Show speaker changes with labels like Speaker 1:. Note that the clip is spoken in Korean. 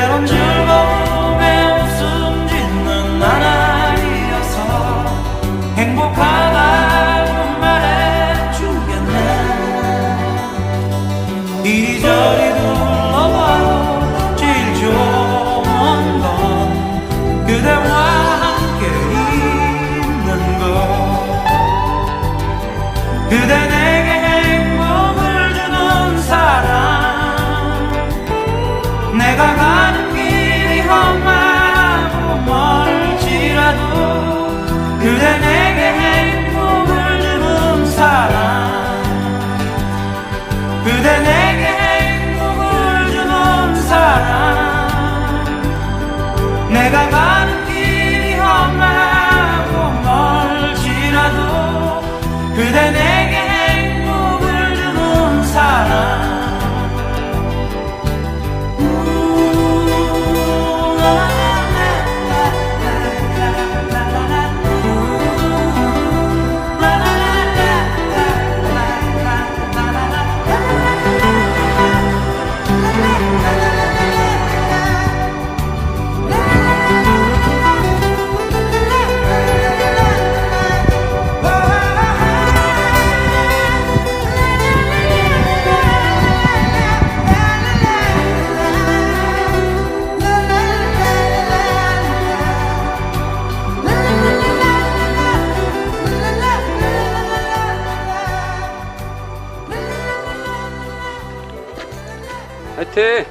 Speaker 1: 때론 즐거움에 웃음 짓는 나날이어서 행복하다고 말해주겠네. 이리저리 둘러봐도 제일 좋은 건 그대와 함께 있는 것. 그대 내게 행복을 주는 사람. 내가 가는 길이 험하고 멀지라도 그대 내게 행복을 주는 사람. 그대 내게 행복을 주는 사람. 내가 가는 길이 험하고 멀지라도 그대 내게 행복을 주는 사람.
Speaker 2: 하여튼